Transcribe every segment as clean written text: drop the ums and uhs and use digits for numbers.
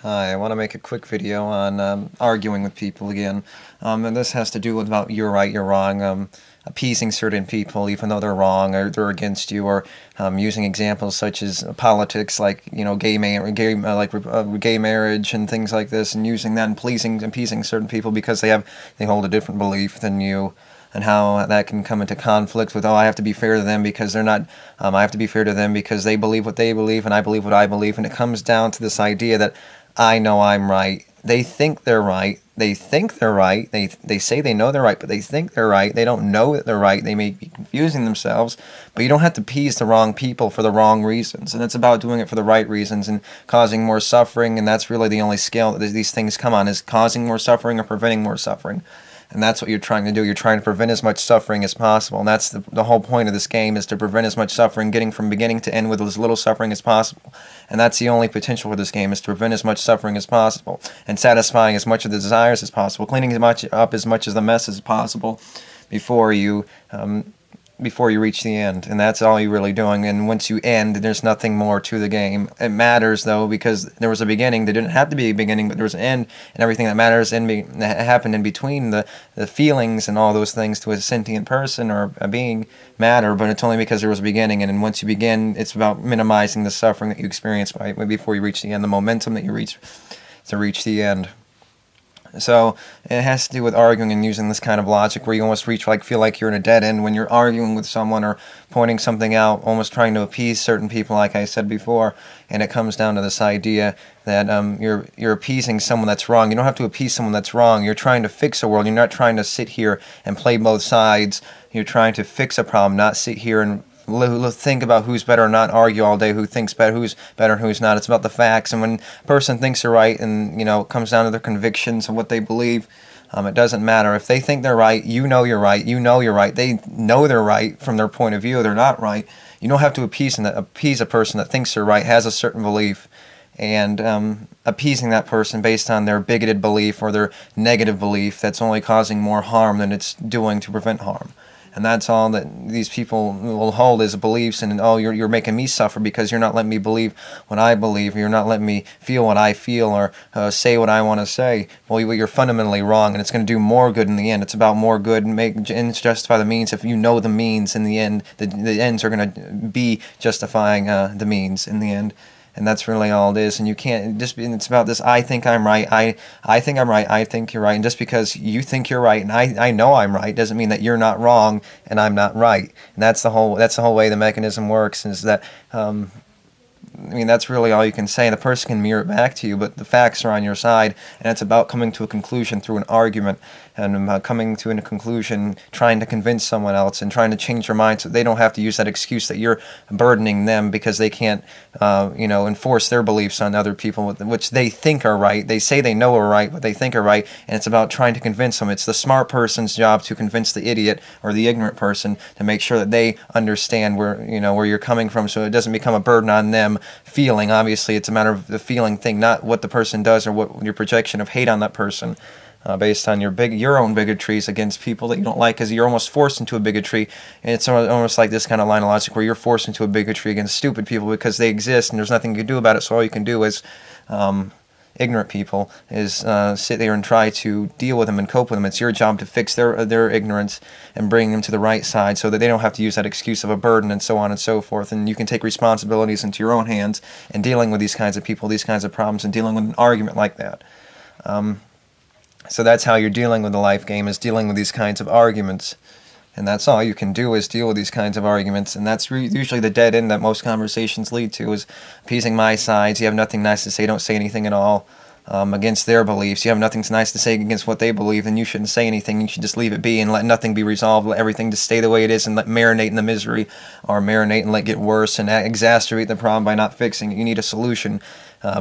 Hi, I want to make a quick video on arguing with people again. And this has to do with about you're right, you're wrong, appeasing certain people even though they're wrong or they're against you, or using examples such as politics, like gay marriage and things like this, and using that and appeasing certain people because they hold a different belief than you. And how that can come into conflict with, oh, I have to be fair to them because they're not, I have to be fair to them because they believe what they believe and I believe what I believe. And it comes down to this idea that I know I'm right. They think they're right. They think they're right. They say they know they're right, but they think they're right. They don't know that they're right. They may be confusing themselves, but you don't have to appease the wrong people for the wrong reasons. And it's about doing it for the right reasons and causing more suffering. And that's really the only scale that these things come on, is causing more suffering or preventing more suffering. And that's what you're trying to do. You're trying to prevent as much suffering as possible. And that's the whole point of this game, is to prevent as much suffering, getting from beginning to end with as little suffering as possible. And that's the only potential for this game, is to prevent as much suffering as possible and satisfying as much of the desires as possible, cleaning as much up as much of the mess as possible before you reach the end. And that's all you're really doing. And once you end, there's nothing more to the game. It matters, though, because there was a beginning. There didn't have to be a beginning, but there was an end, and everything that matters that happened in between, the feelings and all those things to a sentient person or a being matter, but it's only because there was a beginning. And once you begin, it's about minimizing the suffering that you experience before you reach the end, the momentum that you reach to reach the end. So it has to do with arguing and using this kind of logic where you almost feel like you're in a dead end when you're arguing with someone or pointing something out, almost trying to appease certain people, like I said before. And it comes down to this idea that you're appeasing someone that's wrong. You don't have to appease someone that's wrong. You're trying to fix a world. You're not trying to sit here and play both sides. You're trying to fix a problem, not sit here and think about who's better, and not argue all day who's better and who's not. It's about the facts. And when a person thinks they're right, and it comes down to their convictions and what they believe, it doesn't matter if they think they're right. You know you're right. You know you're right. They know they're right from their point of view. They're not right. You don't have to appease a person that thinks they're right, has a certain belief, and appeasing that person based on their bigoted belief or their negative belief that's only causing more harm than it's doing to prevent harm. And that's all that these people will hold as beliefs. And, oh, you're making me suffer because you're not letting me believe what I believe. You're not letting me feel what I feel, or say what I want to say. Well, you're fundamentally wrong, and it's going to do more good in the end. It's about more good, and ends justify the means. If you know the means in the end, the ends are going to be justifying the means in the end. And that's really all it is. And you can't just be, it's about this, I think I'm right, I think I'm right, I think you're right. And just because you think you're right and I know I'm right doesn't mean that you're not wrong and I'm not right. And that's the whole way the mechanism works, is that that's really all you can say. The person can mirror it back to you, but the facts are on your side, and it's about coming to a conclusion through an argument, and coming to a conclusion, trying to convince someone else and trying to change their mind so they don't have to use that excuse that you're burdening them because they can't, enforce their beliefs on other people, which they think are right. They say they know are right, but they think are right, and it's about trying to convince them. It's the smart person's job to convince the idiot or the ignorant person to make sure that they understand where you're coming from, so it doesn't become a burden on them feeling. Obviously, it's a matter of the feeling thing, not what the person does or what your projection of hate on that person, based on your own bigotries against people that you don't like, because you're almost forced into a bigotry. And it's almost like this kind of line of logic where you're forced into a bigotry against stupid people because they exist and there's nothing you can do about it. So all you can do is ignorant people is sit there and try to deal with them and cope with them. It's your job to fix their ignorance and bring them to the right side so that they don't have to use that excuse of a burden and so on and so forth. And you can take responsibilities into your own hands in dealing with these kinds of people, these kinds of problems, and dealing with an argument like that. So that's how you're dealing with the life game, is dealing with these kinds of arguments. And that's all you can do, is deal with these kinds of arguments. And that's usually the dead end that most conversations lead to, is appeasing my sides. You have nothing nice to say, don't say anything at all against their beliefs. You have nothing nice to say against what they believe, then you shouldn't say anything. You should just leave it be and let nothing be resolved. Let everything just stay the way it is and let marinate in the misery, or marinate and let it get worse and exacerbate the problem by not fixing it. You need a solution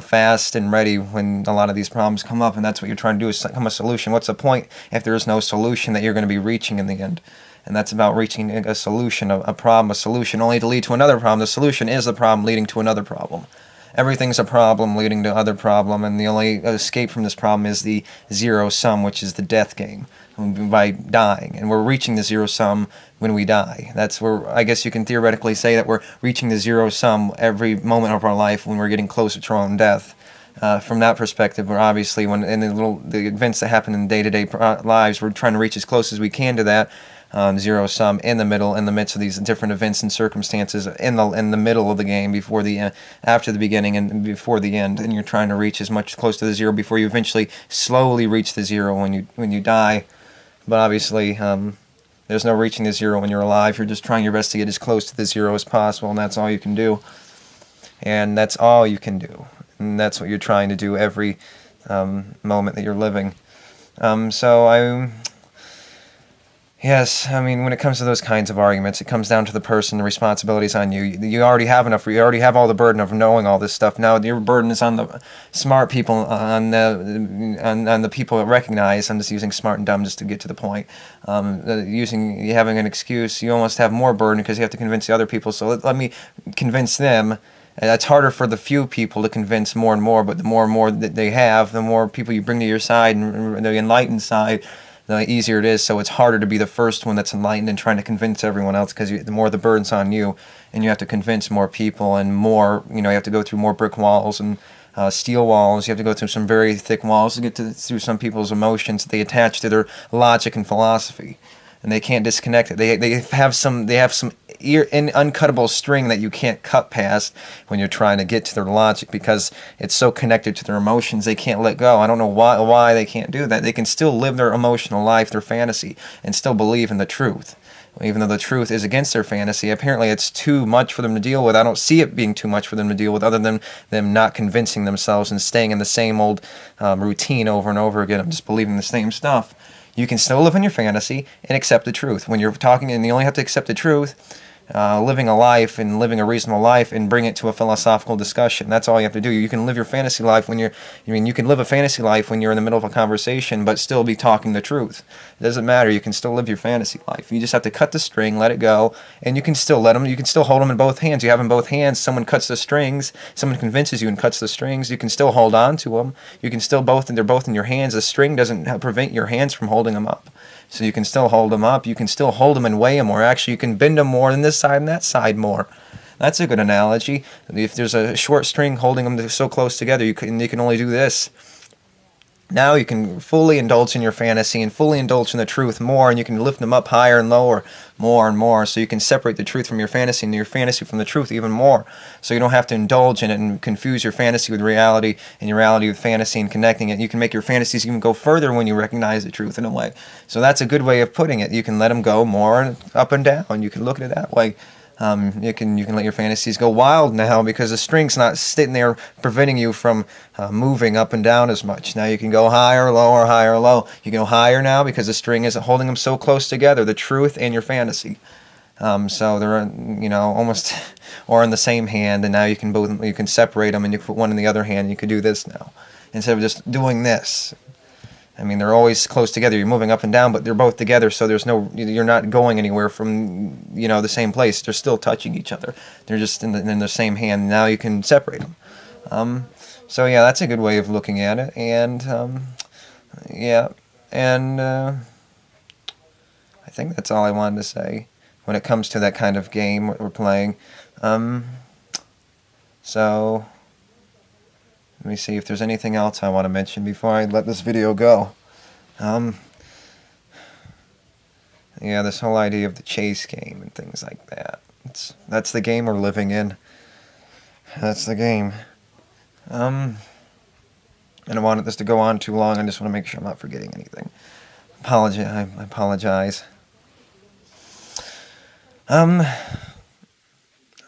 fast and ready when a lot of these problems come up, and that's what you're trying to do, is come a solution. What's the point if there is no solution that you're going to be reaching in the end? And that's about reaching a solution, a problem, a solution, only to lead to another problem. The solution is the problem leading to another problem. Everything's a problem leading to other problem, and the only escape from this problem is the zero sum, which is the death game, by dying. And we're reaching the zero sum when we die. That's where, I guess you can theoretically say that we're reaching the zero sum every moment of our life when we're getting closer to our own death. from that perspective, where obviously when in the events that happen in day-to-day lives, we're trying to reach as close as we can to that zero sum in the middle, in the midst of these different events and circumstances, in the middle of the game, before the after the beginning and before the end, and you're trying to reach as much close to the zero before you eventually slowly reach the zero when you die. But obviously, there's no reaching the zero when you're alive. You're just trying your best to get as close to the zero as possible, and that's all you can do. And that's all you can do. And that's what you're trying to do every moment that you're living. Yes, I mean, when it comes to those kinds of arguments, it comes down to the person, the responsibilities on you. You already have enough. You already have all the burden of knowing all this stuff. Now your burden is on the smart people, on the people that recognize. I'm just using smart and dumb just to get to the point. Having an excuse, you almost have more burden because you have to convince the other people. So let me convince them. And it's harder for the few people to convince more and more, but the more and more that they have, the more people you bring to your side, and the enlightened side, the easier it is. So it's harder to be the first one that's enlightened and trying to convince everyone else, because the more the burden's on you, and you have to convince more people, and more, you have to go through more brick walls and steel walls. You have to go through some very thick walls to get through some people's emotions that they attach to their logic and philosophy, and they can't disconnect it. They have some uncuttable string that you can't cut past when you're trying to get to their logic, because it's so connected to their emotions they can't let go. I don't know why they can't do that. They can still live their emotional life, their fantasy, and still believe in the truth, even though the truth is against their fantasy. Apparently it's too much for them to deal with. I don't see it being too much for them to deal with, other than them not convincing themselves and staying in the same old routine over and over again of just believing the same stuff. You can still live in your fantasy and accept the truth. When you're talking, and you only have to accept the truth, living a life and living a reasonable life, and bring it to a philosophical discussion. That's all you have to do. You can live your fantasy life you can live a fantasy life when you're in the middle of a conversation, but still be talking the truth. It doesn't matter. You can still live your fantasy life. You just have to cut the string, let it go, and you can still you can still hold them in both hands. You have in both hands, someone cuts the strings, someone convinces you and cuts the strings, you can still hold on to them. You can still they're both in your hands. The string doesn't prevent your hands from holding them up. So you can still hold them up. You can still hold them and weigh them more. Actually, you can bend them more than this side and that side more. That's a good analogy. If there's a short string holding them so close together, you can only do this. Now you can fully indulge in your fantasy and fully indulge in the truth more, and you can lift them up higher and lower, more and more, so you can separate the truth from your fantasy and your fantasy from the truth even more. So you don't have to indulge in it and confuse your fantasy with reality and your reality with fantasy and connecting it. You can make your fantasies even go further when you recognize the truth in a way. So that's a good way of putting it. You can let them go more up and down. You can look at it that way. You can let your fantasies go wild now, because the string's not sitting there preventing you from moving up and down as much. Now you can go higher, lower, higher, low. You can go higher now because the string isn't holding them so close together, the truth and your fantasy. So they're almost or in the same hand, and now you can separate them, and you can put one in the other hand, and you can do this now instead of just doing this. I mean, they're always close together. You're moving up and down, but they're both together, so you're not going anywhere from, the same place. They're still touching each other. They're just in the same hand. Now you can separate them. So yeah, that's a good way of looking at it. And I think that's all I wanted to say when it comes to that kind of game we're playing. So let me see if there's anything else I want to mention before I let this video go. This whole idea of the chase game and things like that. That's the game we're living in. That's the game. I don't want this to go on too long. I just want to make sure I'm not forgetting anything. I apologize. I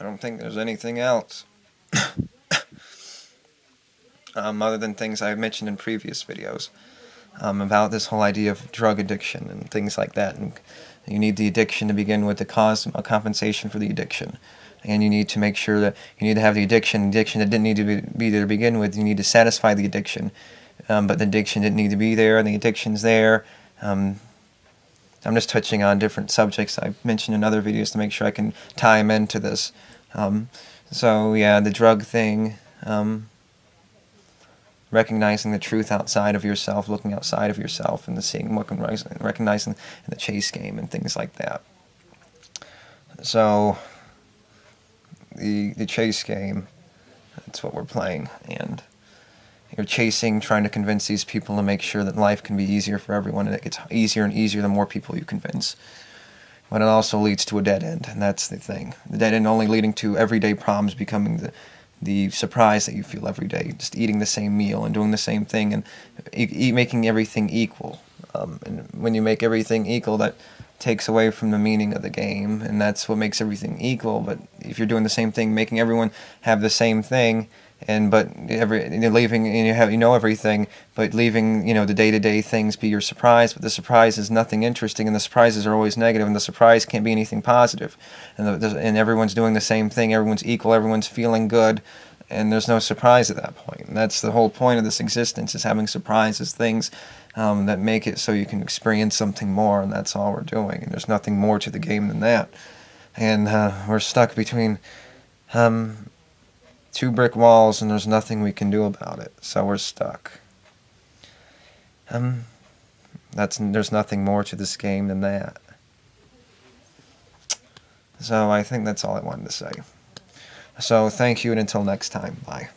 don't think there's anything else. Other than things I've mentioned in previous videos about this whole idea of drug addiction and things like that. And you need the addiction to begin with to cause a compensation for the addiction. And you need to make sure that you need to have the addiction that didn't need to be there to begin with. You need to satisfy the addiction. But the addiction didn't need to be there, and the addiction's there. I'm just touching on different subjects I've mentioned in other videos to make sure I can tie them into this. The drug thing. Recognizing the truth outside of yourself, looking outside of yourself, and recognizing the chase game and things like that. So, the chase game, that's what we're playing, and you're chasing, trying to convince these people to make sure that life can be easier for everyone, and it gets easier and easier the more people you convince. But it also leads to a dead end, and that's the thing. The dead end only leading to everyday problems becoming the surprise that you feel every day, just eating the same meal and doing the same thing and making everything equal. And when you make everything equal, that takes away from the meaning of the game, and that's what makes everything equal. But if you're doing the same thing, making everyone have the same thing, leaving, you know everything, but leaving the day-to-day things be your surprise. But the surprise is nothing interesting, and the surprises are always negative, and the surprise can't be anything positive. And everyone's doing the same thing. Everyone's equal. Everyone's feeling good, and there's no surprise at that point. And that's the whole point of this existence, is having surprises, things that make it so you can experience something more, and that's all we're doing. And there's nothing more to the game than that. And we're stuck between two brick walls, and there's nothing we can do about it. So we're stuck. There's nothing more to this game than that. So I think that's all I wanted to say. So thank you, and until next time, bye.